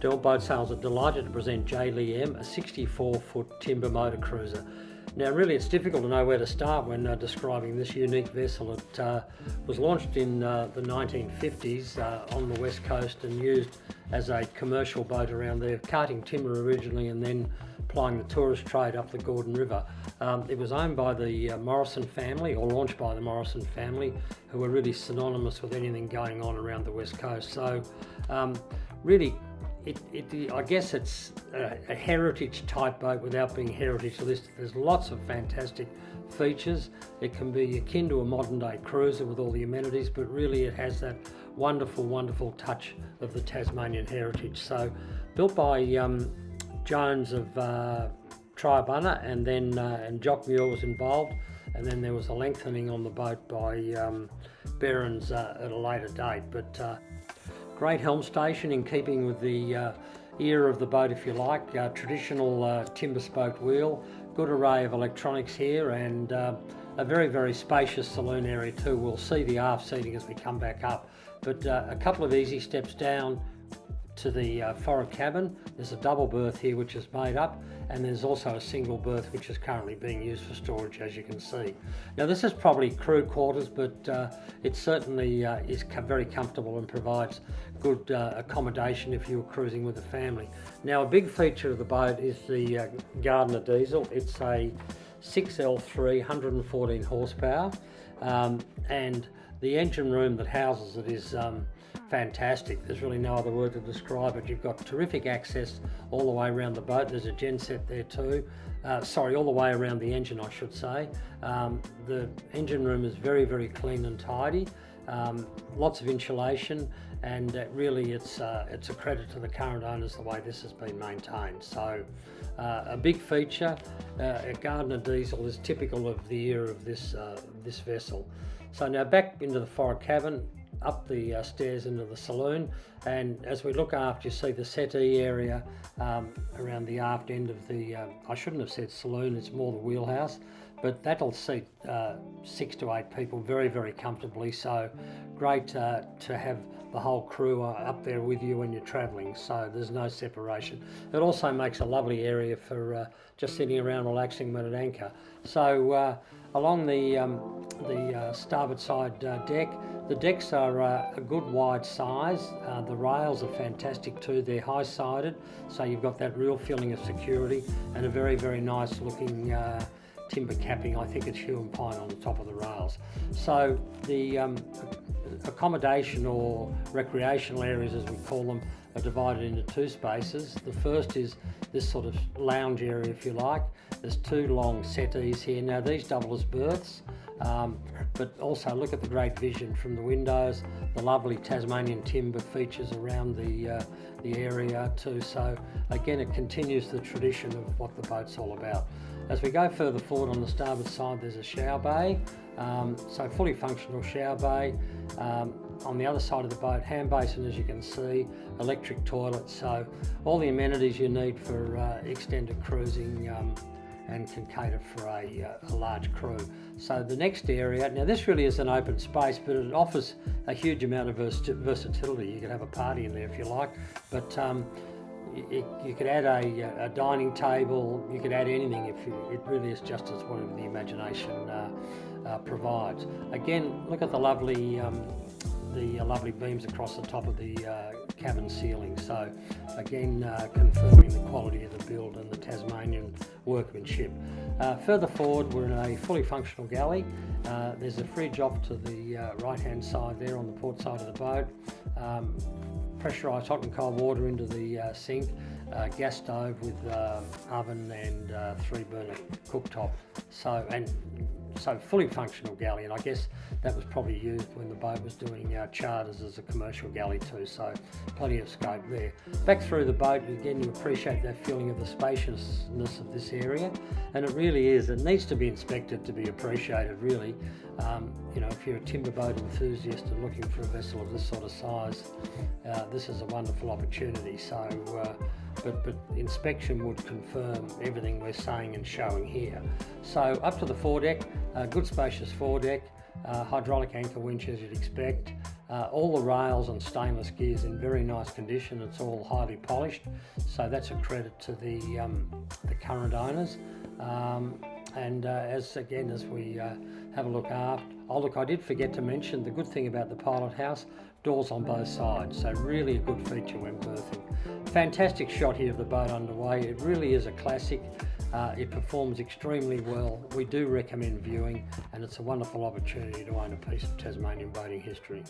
Del Boat Sales are delighted to present J. Lee M, a 64-foot timber motor cruiser. Now really it's difficult to know where to start when describing this unique vessel. It was launched in the 1950s on the west coast and used as a commercial boat around there, carting timber originally and then plying the tourist trade up the Gardner River. It was owned by the Morrison family, or launched by the Morrison family, who were really synonymous with anything going on around the west coast. So really I guess it's a heritage type boat without being heritage listed. There's lots of fantastic features. It can be akin to a modern day cruiser with all the amenities, but really it has that wonderful touch of the Tasmanian heritage. So built by Jones of Triabunna, and then and Jock Muir was involved, and then there was a lengthening on the boat by Behrens at a later date. But great helm station in keeping with the era of the boat, if you like. Traditional timber spoked wheel, good array of electronics here, and a very spacious saloon area too. We'll see the aft seating as we come back up, but a couple of easy steps down to the forward cabin. There's a double berth here which is made up, and there's also a single berth which is currently being used for storage, as you can see. Now this is probably crew quarters, but it certainly is very comfortable and provides good accommodation if you're cruising with a family. Now a big feature of the boat is the Gardner diesel. It's a 6L3, 114 horsepower, and the engine room that houses it is fantastic. There's really no other word to describe it. You've got terrific access all the way around the boat. There's a genset there too. All the way around the engine, I should say. The engine room is very clean and tidy. Lots of insulation, and really it's a credit to the current owners the way this has been maintained. So a big feature. A Gardner diesel is typical of the era of this vessel. So now back into the forward cabin, up the stairs into the saloon, and as we look aft you see the settee area around the aft end of the, I shouldn't have said saloon, it's more the wheelhouse, but that'll seat 6 to 8 people very comfortably. So great to have the whole crew up there with you when you're travelling, so there's no separation. It also makes a lovely area for just sitting around relaxing when at anchor. So along the starboard side deck, the decks are a good wide size. The rails are fantastic too. They're high-sided, so you've got that real feeling of security, and a very nice looking timber capping. I think it's Huon pine on the top of the rails. So the accommodation or recreational areas, as we call them, are divided into two spaces. The first is this sort of lounge area, if you like. There's 2 long settees here. Now these double as berths, but also look at the great vision from the windows, the lovely Tasmanian timber features around the area too. So again, it continues the tradition of what the boat's all about. As we go further forward on the starboard side, there's a shower bay, so fully functional shower bay. On the other side of the boat, hand basin, as you can see, electric toilet, so all the amenities you need for extended cruising, and can cater for a large crew. So the next area, now this really is an open space, but it offers a huge amount of versatility. You could have a party in there if you like, but you could add a dining table, you could add anything. It really is just as whatever the imagination provides. Again, look at the lovely beams across the top of the cabin ceiling. So again, confirming the quality of the build and the Tasmanian workmanship. Further forward, we're in a fully functional galley. There's a fridge off to the right hand side there on the port side of the boat. Pressurised hot and cold water into the sink, gas stove with oven and 3-burner cooktop. So fully functional galley, and I guess that was probably used when the boat was doing charters as a commercial galley too, so plenty of scope there. Back through the boat, again you appreciate that feeling of the spaciousness of this area, and it really is. It needs to be inspected to be appreciated, really. You know, if you're a timber boat enthusiast and looking for a vessel of this sort of size, this is a wonderful opportunity. So, but inspection would confirm everything we're saying and showing here. So up to the foredeck, good spacious foredeck, hydraulic anchor winch as you'd expect. All the rails and stainless gears in very nice condition. It's all highly polished, so that's a credit to the current owners. As we have a look aft, I did forget to mention the good thing about the pilothouse: doors on both sides, so really a good feature when berthing. Fantastic shot here of the boat underway. It really is a classic. It performs extremely well. We do recommend viewing, and it's a wonderful opportunity to own a piece of Tasmanian boating history.